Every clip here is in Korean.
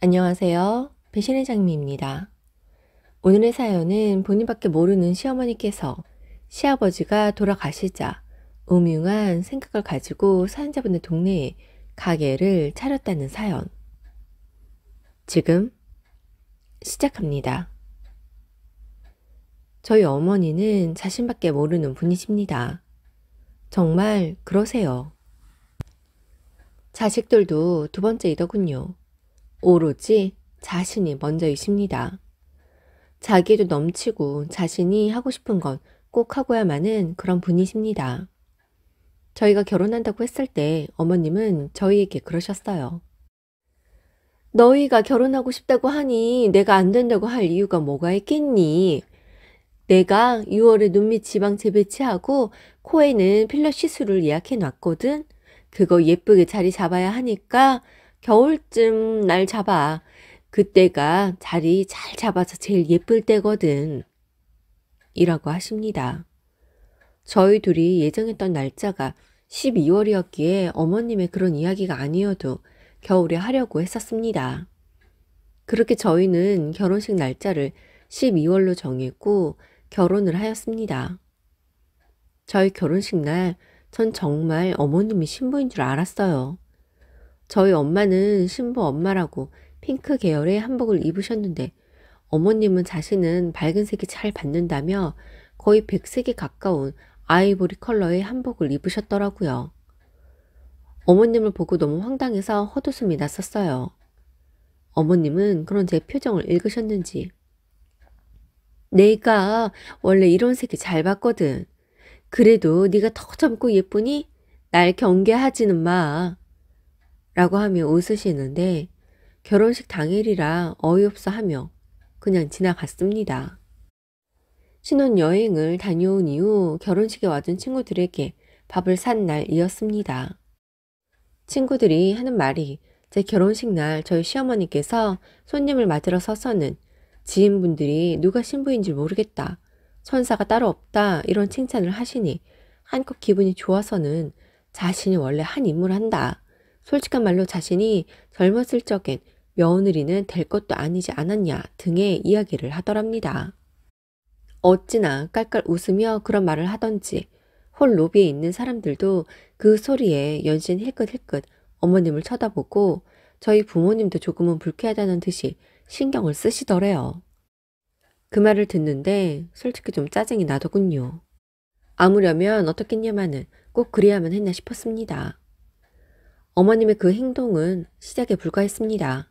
안녕하세요. 배신의 장미입니다. 오늘의 사연은 본인밖에 모르는 시어머니께서 시아버지가 돌아가시자 음흉한 생각을 가지고 사연자분의 동네에 가게를 차렸다는 사연. 지금 시작합니다. 저희 어머니는 자신밖에 모르는 분이십니다. 정말 그러세요. 자식들도 두 번째이더군요. 오로지 자신이 먼저이십니다. 자기도 넘치고 자신이 하고 싶은 건 꼭 하고야만은 그런 분이십니다. 저희가 결혼한다고 했을 때 어머님은 저희에게 그러셨어요. 너희가 결혼하고 싶다고 하니 내가 안 된다고 할 이유가 뭐가 있겠니? 내가 6월에 눈밑 지방 재배치하고 코에는 필러 시술을 예약해 놨거든. 그거 예쁘게 자리 잡아야 하니까 겨울쯤 날 잡아. 그때가 자리 잘 잡아서 제일 예쁠 때거든. 이라고 하십니다. 저희 둘이 예정했던 날짜가 12월이었기에 어머님의 그런 이야기가 아니어도 겨울에 하려고 했었습니다. 그렇게 저희는 결혼식 날짜를 12월로 정했고 결혼을 하였습니다. 저희 결혼식 날 전 정말 어머님이 신부인 줄 알았어요. 저희 엄마는 신부 엄마라고 핑크 계열의 한복을 입으셨는데 어머님은 자신은 밝은 색이 잘 받는다며 거의 백색에 가까운 아이보리 컬러의 한복을 입으셨더라고요. 어머님을 보고 너무 황당해서 헛웃음이 났었어요. 어머님은 그런 제 표정을 읽으셨는지 내가 원래 이런 색이 잘 받거든. 그래도 네가 더 젊고 예쁘니 날 경계하지는 마. 라고 하며 웃으시는데 결혼식 당일이라 어이없어 하며 그냥 지나갔습니다. 신혼여행을 다녀온 이후 결혼식에 와준 친구들에게 밥을 산 날이었습니다. 친구들이 하는 말이 제 결혼식 날 저희 시어머니께서 손님을 맞으러 서서는 지인분들이 누가 신부인 줄 모르겠다. 천사가 따로 없다. 이런 칭찬을 하시니 한껏 기분이 좋아서는 자신이 원래 한 인물 한다. 솔직한 말로 자신이 젊었을 적엔 며느리는 될 것도 아니지 않았냐 등의 이야기를 하더랍니다. 어찌나 깔깔 웃으며 그런 말을 하던지 홀 로비에 있는 사람들도 그 소리에 연신 힐끗힐끗 어머님을 쳐다보고 저희 부모님도 조금은 불쾌하다는 듯이 신경을 쓰시더래요. 그 말을 듣는데 솔직히 좀 짜증이 나더군요. 아무려면 어떻겠냐마는 꼭 그래야만 했나 싶었습니다. 어머님의 그 행동은 시댁에 불과했습니다.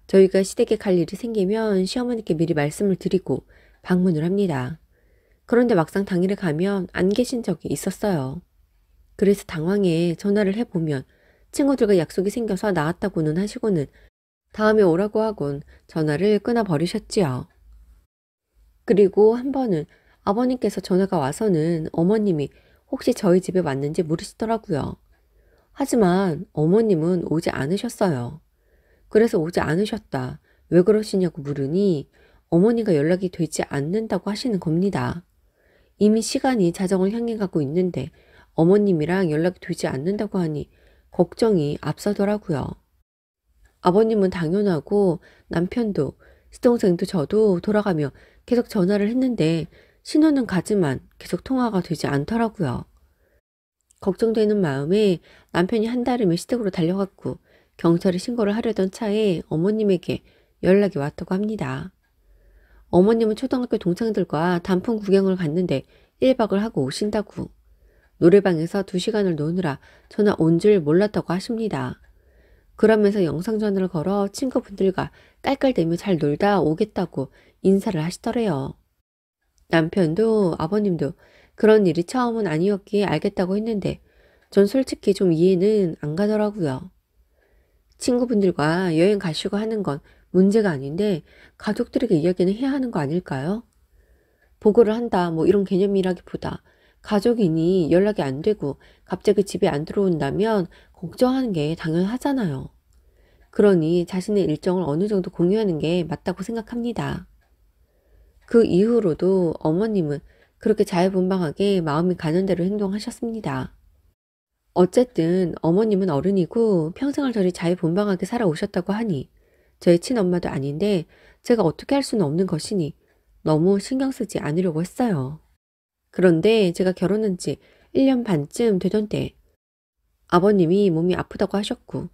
저희가 시댁에 갈 일이 생기면 시어머니께 미리 말씀을 드리고 방문을 합니다. 그런데 막상 당일에 가면 안 계신 적이 있었어요. 그래서 당황해 전화를 해보면 친구들과 약속이 생겨서 나왔다고는 하시고는 다음에 오라고 하곤 전화를 끊어버리셨지요. 그리고 한 번은 아버님께서 전화가 와서는 어머님이 혹시 저희 집에 왔는지 물으시더라고요. 하지만 어머님은 오지 않으셨어요. 그래서 오지 않으셨다. 왜 그러시냐고 물으니 어머니가 연락이 되지 않는다고 하시는 겁니다. 이미 시간이 자정을 향해 가고 있는데 어머님이랑 연락이 되지 않는다고 하니 걱정이 앞서더라고요. 아버님은 당연하고 남편도 시동생도 저도 돌아가며 계속 전화를 했는데 신호는 가지만 계속 통화가 되지 않더라고요. 걱정되는 마음에 남편이 한달이면 시댁으로 달려갔고 경찰에 신고를 하려던 차에 어머님에게 연락이 왔다고 합니다. 어머님은 초등학교 동창들과 단풍 구경을 갔는데 1박을 하고 오신다고. 노래방에서 2시간을 노느라 전화 온 줄 몰랐다고 하십니다. 그러면서 영상전화를 걸어 친구분들과 깔깔대며 잘 놀다 오겠다고 인사를 하시더래요. 남편도 아버님도 그런 일이 처음은 아니었기에 알겠다고 했는데 전 솔직히 좀 이해는 안 가더라고요. 친구분들과 여행 가시고 하는 건 문제가 아닌데 가족들에게 이야기는 해야 하는 거 아닐까요? 보고를 한다 뭐 이런 개념이라기보다 가족이니 연락이 안 되고 갑자기 집에 안 들어온다면 걱정하는 게 당연하잖아요. 그러니 자신의 일정을 어느 정도 공유하는 게 맞다고 생각합니다. 그 이후로도 어머님은 그렇게 자유분방하게 마음이 가는 대로 행동하셨습니다. 어쨌든 어머님은 어른이고 평생을 저리 자유분방하게 살아오셨다고 하니 저희 친엄마도 아닌데 제가 어떻게 할 수는 없는 것이니 너무 신경 쓰지 않으려고 했어요. 그런데 제가 결혼한 지 1년 반쯤 되던 때 아버님이 몸이 아프다고 하셨고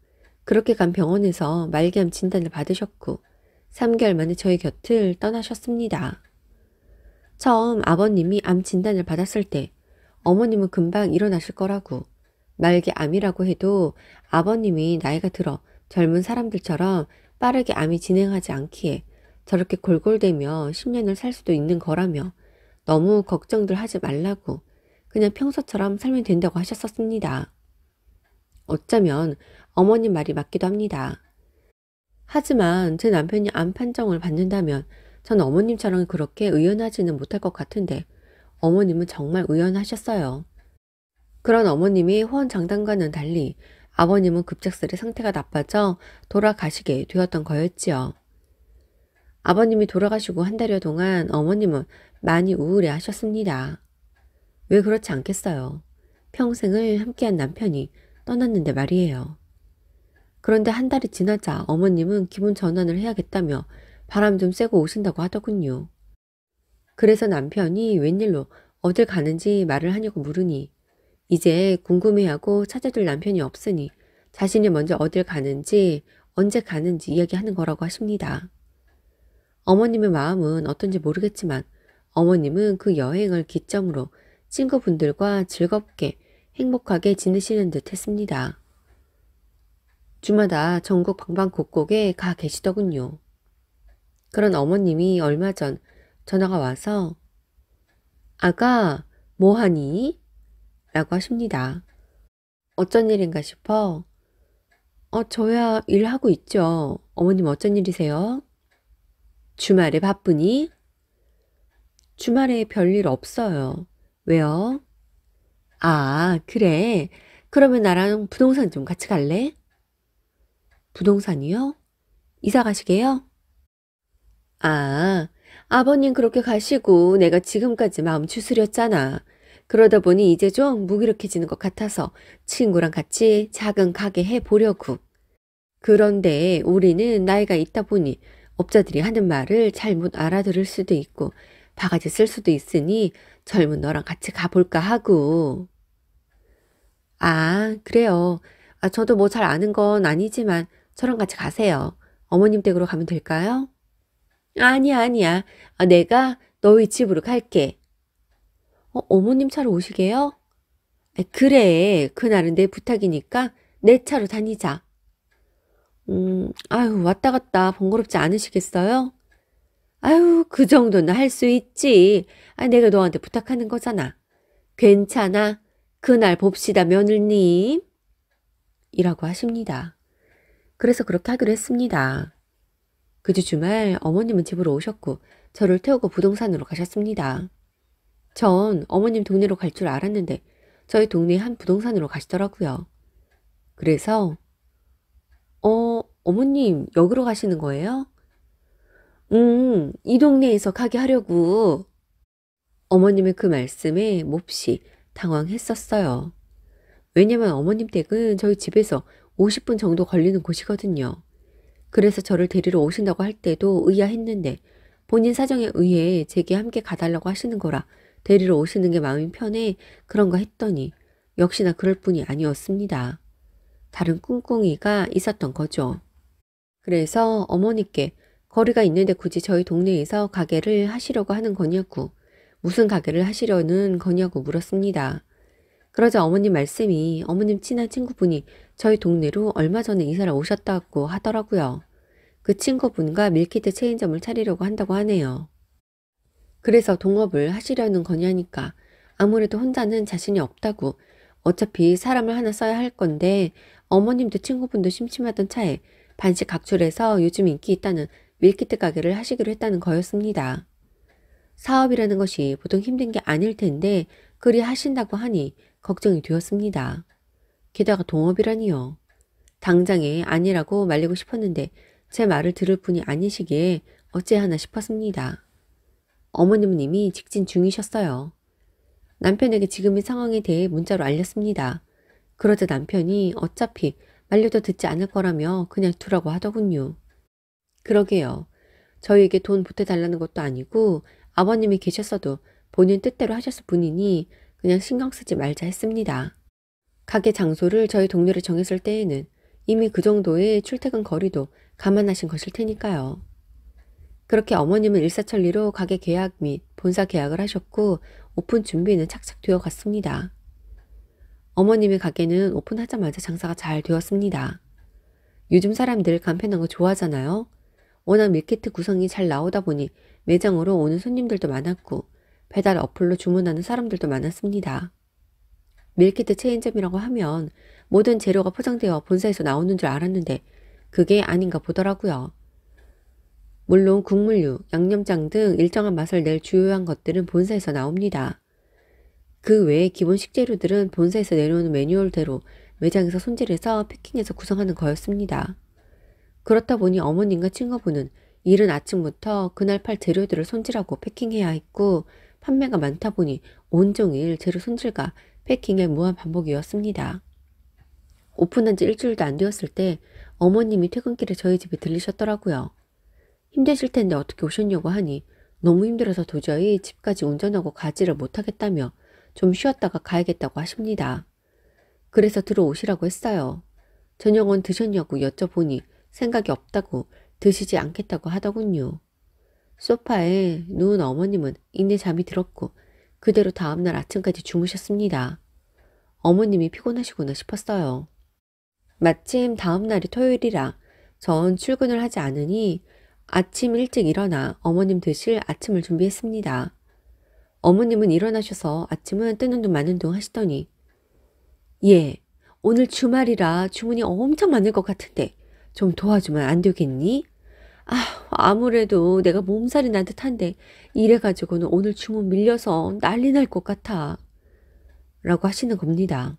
그렇게 간 병원에서 말기암 진단을 받으셨고 3개월 만에 저희 곁을 떠나셨습니다. 처음 아버님이 암 진단을 받았을 때 어머님은 금방 일어나실 거라고 말기암이라고 해도 아버님이 나이가 들어 젊은 사람들처럼 빠르게 암이 진행하지 않기에 저렇게 골골대며 10년을 살 수도 있는 거라며 너무 걱정들 하지 말라고 그냥 평소처럼 살면 된다고 하셨었습니다. 어쩌면 어머님 말이 맞기도 합니다. 하지만 제 남편이 암 판정을 받는다면 전 어머님처럼 그렇게 의연하지는 못할 것 같은데 어머님은 정말 의연하셨어요. 그런 어머님이 호언장담과는 달리 아버님은 급작스레 상태가 나빠져 돌아가시게 되었던 거였지요. 아버님이 돌아가시고 한 달여 동안 어머님은 많이 우울해 하셨습니다. 왜 그렇지 않겠어요. 평생을 함께한 남편이 떠났는데 말이에요. 그런데 한 달이 지나자 어머님은 기분 전환을 해야겠다며 바람 좀 쐬고 오신다고 하더군요. 그래서 남편이 웬일로 어딜 가는지 말을 하냐고 물으니 이제 궁금해하고 찾아줄 남편이 없으니 자신이 먼저 어딜 가는지 언제 가는지 이야기하는 거라고 하십니다. 어머님의 마음은 어떤지 모르겠지만 어머님은 그 여행을 기점으로 친구분들과 즐겁게 행복하게 지내시는 듯 했습니다. 주마다 전국 방방곡곡에 가 계시더군요. 그런 어머님이 얼마 전 전화가 와서 아가 뭐하니? 라고 하십니다. 어쩐 일인가 싶어 저야 일하고 있죠. 어머님 어쩐 일이세요? 주말에 바쁘니? 주말에 별일 없어요. 왜요? 아, 그래. 그러면 나랑 부동산 좀 같이 갈래? 부동산이요? 이사 가시게요? 아, 아버님 그렇게 가시고 내가 지금까지 마음 추스렸잖아. 그러다 보니 이제 좀 무기력해지는 것 같아서 친구랑 같이 작은 가게 해보려고. 그런데 우리는 나이가 있다 보니 업자들이 하는 말을 잘못 알아들을 수도 있고 바가지 쓸 수도 있으니 젊은 너랑 같이 가볼까 하고. 아, 그래요. 저도 뭐 잘 아는 건 아니지만 저랑 같이 가세요. 어머님 댁으로 가면 될까요? 아니야, 아니야. 내가 너희 집으로 갈게. 어머님 차로 오시게요? 그래. 그날은 내 부탁이니까 내 차로 다니자. 아유, 왔다 갔다 번거롭지 않으시겠어요? 아유, 그 정도는 할 수 있지. 내가 너한테 부탁하는 거잖아. 괜찮아. 그날 봅시다, 며느님. 이라고 하십니다. 그래서 그렇게 하기로 했습니다. 그 주 주말 어머님은 집으로 오셨고 저를 태우고 부동산으로 가셨습니다. 전 어머님 동네로 갈 줄 알았는데 저희 동네 한 부동산으로 가시더라고요. 그래서 어머님 여기로 가시는 거예요? 이 동네에서 가게 하려고. 어머님의 그 말씀에 몹시 당황했었어요. 왜냐면 어머님 댁은 저희 집에서 50분 정도 걸리는 곳이거든요. 그래서 저를 데리러 오신다고 할 때도 의아했는데 본인 사정에 의해 제게 함께 가달라고 하시는 거라 데리러 오시는 게 마음이 편해 그런가 했더니 역시나 그럴 뿐이 아니었습니다. 다른 꿍꿍이가 있었던 거죠. 그래서 어머니께 거리가 있는데 굳이 저희 동네에서 가게를 하시려고 하는 거냐고, 무슨 가게를 하시려는 거냐고 물었습니다. 그러자 어머님 말씀이 어머님 친한 친구분이 저희 동네로 얼마 전에 이사를 오셨다고 하더라고요. 그 친구분과 밀키트 체인점을 차리려고 한다고 하네요. 그래서 동업을 하시려는 거냐니까 아무래도 혼자는 자신이 없다고, 어차피 사람을 하나 써야 할 건데 어머님도 친구분도 심심하던 차에 반씩 각출해서 요즘 인기 있다는 밀키트 가게를 하시기로 했다는 거였습니다. 사업이라는 것이 보통 힘든 게 아닐 텐데 그리 하신다고 하니 걱정이 되었습니다. 게다가 동업이라니요. 당장에 아니라고 말리고 싶었는데 제 말을 들을 분이 아니시기에 어찌하나 싶었습니다. 어머님은 이미 직진 중이셨어요. 남편에게 지금의 상황에 대해 문자로 알렸습니다. 그러자 남편이 어차피 말려도 듣지 않을 거라며 그냥 두라고 하더군요. 그러게요. 저희에게 돈 보태달라는 것도 아니고 아버님이 계셨어도 본인 뜻대로 하셨을 뿐이니 그냥 신경 쓰지 말자 했습니다. 가게 장소를 저희 동네로 정했을 때에는 이미 그 정도의 출퇴근 거리도 감안하신 것일 테니까요. 그렇게 어머님은 일사천리로 가게 계약 및 본사 계약을 하셨고 오픈 준비는 착착 되어 갔습니다. 어머님의 가게는 오픈하자마자 장사가 잘 되었습니다. 요즘 사람들 간편한 거 좋아하잖아요. 워낙 밀키트 구성이 잘 나오다 보니 매장으로 오는 손님들도 많았고 배달 어플로 주문하는 사람들도 많았습니다. 밀키트 체인점이라고 하면 모든 재료가 포장되어 본사에서 나오는 줄 알았는데 그게 아닌가 보더라고요. 물론 국물류, 양념장 등 일정한 맛을 낼 주요한 것들은 본사에서 나옵니다. 그 외에 기본 식재료들은 본사에서 내려오는 매뉴얼대로 매장에서 손질해서 패킹해서 구성하는 거였습니다. 그렇다 보니 어머님과 친구분은 이른 아침부터 그날 팔 재료들을 손질하고 패킹해야 했고 판매가 많다 보니 온종일 재료 손질과 패킹의 무한 반복이었습니다. 오픈한 지 일주일도 안 되었을 때 어머님이 퇴근길에 저희 집에 들리셨더라고요. 힘드실 텐데 어떻게 오셨냐고 하니 너무 힘들어서 도저히 집까지 운전하고 가지를 못하겠다며 좀 쉬었다가 가야겠다고 하십니다. 그래서 들어오시라고 했어요. 저녁은 드셨냐고 여쭤보니 생각이 없다고 드시지 않겠다고 하더군요. 소파에 누운 어머님은 이내 잠이 들었고 그대로 다음날 아침까지 주무셨습니다. 어머님이 피곤하시구나 싶었어요. 마침 다음날이 토요일이라 전 출근을 하지 않으니 아침 일찍 일어나 어머님 드실 아침을 준비했습니다. 어머님은 일어나셔서 아침은 뜨는 둥 마는 둥 하시더니 예, 오늘 주말이라 주문이 엄청 많을 것 같은데 좀 도와주면 안 되겠니? 아무래도 내가 몸살이 난 듯한데 이래가지고는 오늘 주문 밀려서 난리 날 것 같아. 라고 하시는 겁니다.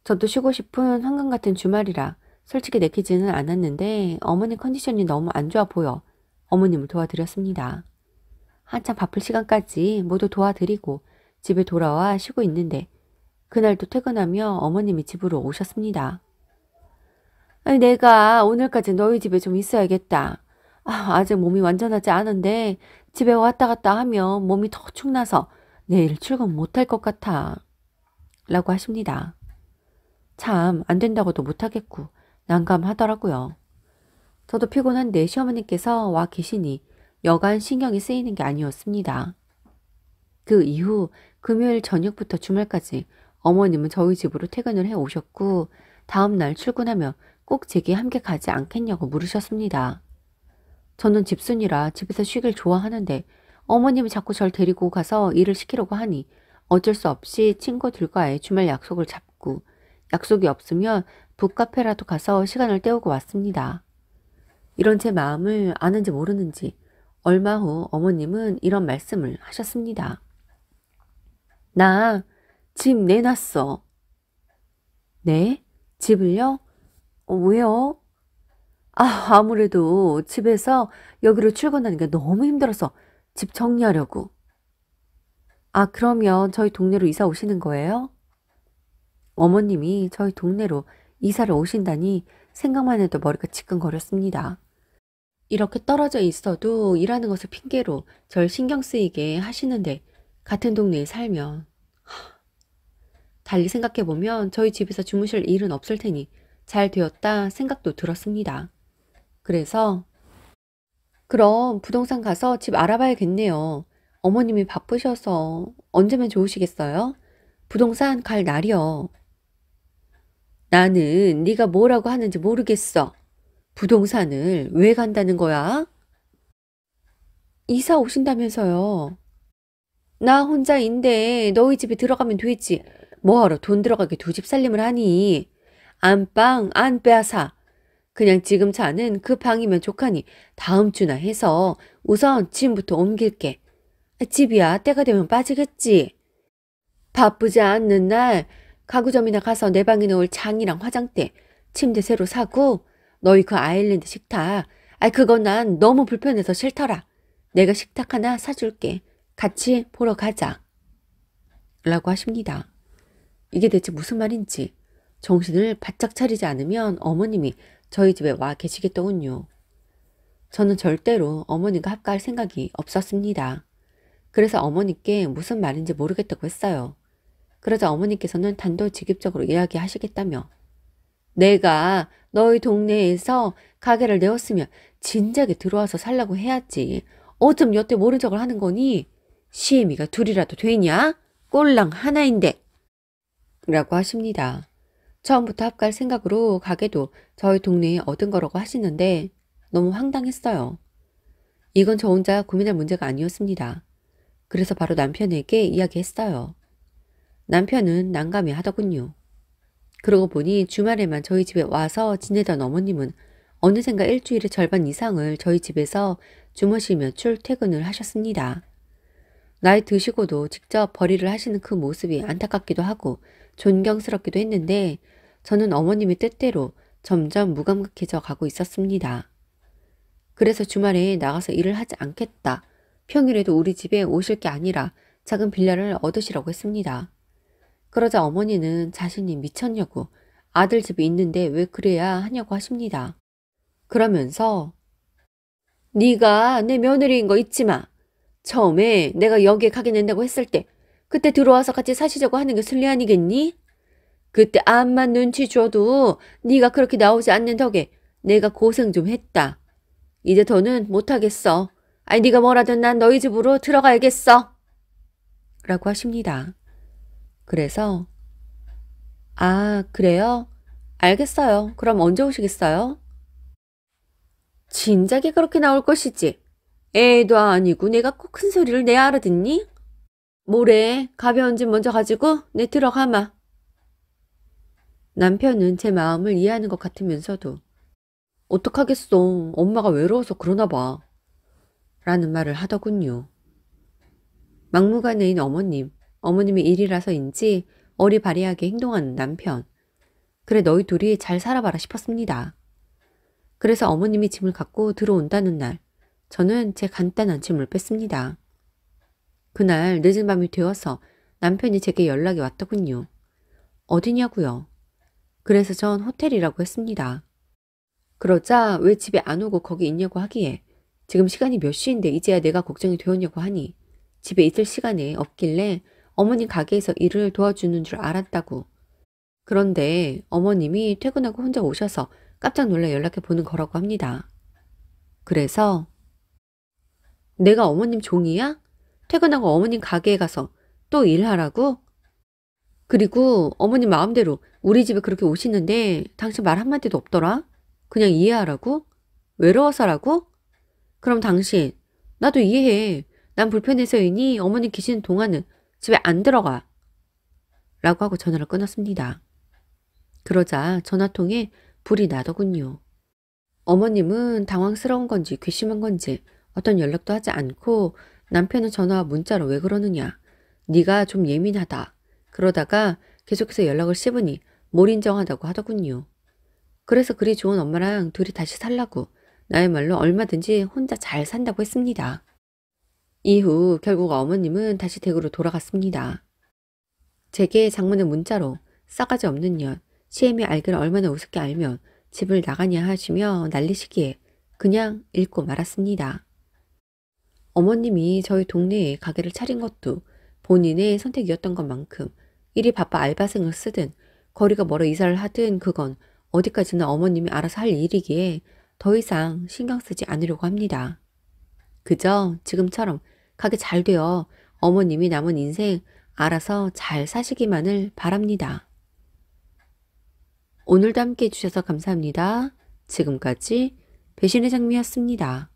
저도 쉬고 싶은 한강 같은 주말이라 솔직히 내키지는 않았는데 어머니 컨디션이 너무 안 좋아 보여 어머님을 도와드렸습니다. 한참 바쁠 시간까지 모두 도와드리고 집에 돌아와 쉬고 있는데 그날도 퇴근하며 어머님이 집으로 오셨습니다. 아니, 내가 오늘까지 너희 집에 좀 있어야겠다. 아직 몸이 완전하지 않은데 집에 왔다 갔다 하면 몸이 더 축나서 내일 출근 못할 것 같아. 라고 하십니다. 참 안 된다고도 못하겠고 난감하더라고요. 저도 피곤한데 시어머니께서 와 계시니 여간 신경이 쓰이는 게 아니었습니다. 그 이후 금요일 저녁부터 주말까지 어머님은 저희 집으로 퇴근을 해 오셨고 다음날 출근하며 꼭 제게 함께 가지 않겠냐고 물으셨습니다. 저는 집순이라 집에서 쉬길 좋아하는데 어머님이 자꾸 절 데리고 가서 일을 시키려고 하니 어쩔 수 없이 친구들과의 주말 약속을 잡고 약속이 없으면 북카페라도 가서 시간을 때우고 왔습니다. 이런 제 마음을 아는지 모르는지 얼마 후 어머님은 이런 말씀을 하셨습니다. 나 집 내놨어. 네? 집을요? 왜요? 아무래도 집에서 여기로 출근하는 게 너무 힘들어서 집 정리하려고. 그러면 저희 동네로 이사 오시는 거예요? 어머님이 저희 동네로 이사를 오신다니 생각만 해도 머리가 지끈거렸습니다. 이렇게 떨어져 있어도 일하는 것을 핑계로 절 신경 쓰이게 하시는데 같은 동네에 살면 달리 생각해보면 저희 집에서 주무실 일은 없을 테니 잘 되었다 생각도 들었습니다. 그래서 그럼 부동산 가서 집 알아봐야겠네요. 어머님이 바쁘셔서 언제면 좋으시겠어요? 부동산 갈 날이요. 나는 네가 뭐라고 하는지 모르겠어. 부동산을 왜 간다는 거야? 이사 오신다면서요. 나 혼자인데 너희 집에 들어가면 되지. 뭐하러 돈 들어가게 두 집 살림을 하니. 안방 안 빼앗아. 그냥 지금 자는 그 방이면 족하니 다음 주나 해서 우선 짐부터 옮길게. 집이야 때가 되면 빠지겠지. 바쁘지 않는 날 가구점이나 가서 내 방에 놓을 장이랑 화장대, 침대 새로 사고 너희 그 아일랜드 식탁. 그건 난 너무 불편해서 싫더라. 내가 식탁 하나 사줄게. 같이 보러 가자. 라고 하십니다. 이게 대체 무슨 말인지 정신을 바짝 차리지 않으면 어머님이 저희 집에 와 계시겠더군요. 저는 절대로 어머니가 합가할 생각이 없었습니다. 그래서 어머니께 무슨 말인지 모르겠다고 했어요. 그러자 어머니께서는 단도직입적으로 이야기하시겠다며 내가 너희 동네에서 가게를 내었으면 진작에 들어와서 살라고 해야지. 어쩜 여태 모른 척을 하는 거니? 시애미가 둘이라도 되냐? 꼴랑 하나인데. 라고 하십니다. 처음부터 합갈 생각으로 가게도 저희 동네에 얻은 거라고 하시는데 너무 황당했어요. 이건 저 혼자 고민할 문제가 아니었습니다. 그래서 바로 남편에게 이야기했어요. 남편은 난감해 하더군요. 그러고 보니 주말에만 저희 집에 와서 지내던 어머님은 어느샌가 일주일의 절반 이상을 저희 집에서 주무시며 출퇴근을 하셨습니다. 나이 드시고도 직접 벌이를 하시는 그 모습이 안타깝기도 하고 존경스럽기도 했는데 저는 어머님의 뜻대로 점점 무감각해져 가고 있었습니다. 그래서 주말에 나가서 일을 하지 않겠다. 평일에도 우리 집에 오실 게 아니라 작은 빌라를 얻으시라고 했습니다. 그러자 어머니는 자신이 미쳤냐고 아들 집이 있는데 왜 그래야 하냐고 하십니다. 그러면서 네가 내 며느리인 거 잊지 마. 처음에 내가 여기에 가게 낸다고 했을 때 그때 들어와서 같이 사시자고 하는 게 순리 아니겠니? 그때 암만 눈치 줘도 네가 그렇게 나오지 않는 덕에 내가 고생 좀 했다. 이제 더는 못하겠어. 아니 네가 뭐라든 난 너희 집으로 들어가야겠어. 라고 하십니다. 그래서 아 그래요? 알겠어요. 그럼 언제 오시겠어요? 진작에 그렇게 나올 것이지. 애도 아니고 내가 꼭 큰 소리를 내야 알아듣니? 뭐래 가벼운 짐 먼저 가지고 내 들어가마. 남편은 제 마음을 이해하는 것 같으면서도 어떡하겠어. 엄마가 외로워서 그러나 봐. 라는 말을 하더군요. 막무가내인 어머님, 어머님의 일이라서인지 어리바리하게 행동하는 남편. 그래 너희 둘이 잘 살아봐라 싶었습니다. 그래서 어머님이 짐을 갖고 들어온다는 날 저는 제 간단한 짐을 뺐습니다. 그날 늦은 밤이 되어서 남편이 제게 연락이 왔더군요. 어디냐고요? 그래서 전 호텔이라고 했습니다. 그러자 왜 집에 안 오고 거기 있냐고 하기에 지금 시간이 몇 시인데 이제야 내가 걱정이 되었냐고 하니 집에 있을 시간에 없길래 어머님 가게에서 일을 도와주는 줄 알았다고. 그런데 어머님이 퇴근하고 혼자 오셔서 깜짝 놀라 연락해 보는 거라고 합니다. 그래서 내가 어머님 종이야? 퇴근하고 어머님 가게에 가서 또 일하라고? 그리고 어머님 마음대로 우리 집에 그렇게 오시는데 당신 말 한마디도 없더라? 그냥 이해하라고? 외로워서라고? 그럼 당신 나도 이해해. 난 불편해서이니 어머님 계시는 동안은 집에 안 들어가. 라고 하고 전화를 끊었습니다. 그러자 전화통에 불이 나더군요. 어머님은 당황스러운 건지 괘씸한 건지 어떤 연락도 하지 않고 남편은 전화와 문자로 왜 그러느냐. 네가 좀 예민하다. 그러다가 계속해서 연락을 씹으니 몰인정하다고 하더군요. 그래서 그리 좋은 엄마랑 둘이 다시 살라고 나야말로 얼마든지 혼자 잘 산다고 했습니다. 이후 결국 어머님은 다시 댁으로 돌아갔습니다. 제게 장문의 문자로 싸가지 없는 년, 시애미 알기를 얼마나 우습게 알면 집을 나가냐 하시며 난리시기에 그냥 읽고 말았습니다. 어머님이 저희 동네에 가게를 차린 것도 본인의 선택이었던 것만큼 일이 바빠 알바생을 쓰든 거리가 멀어 이사를 하든 그건 어디까지나 어머님이 알아서 할 일이기에 더 이상 신경 쓰지 않으려고 합니다. 그저 지금처럼 가게 잘 되어 어머님이 남은 인생 알아서 잘 사시기만을 바랍니다. 오늘도 함께 해주셔서 감사합니다. 지금까지 배신의 장미였습니다.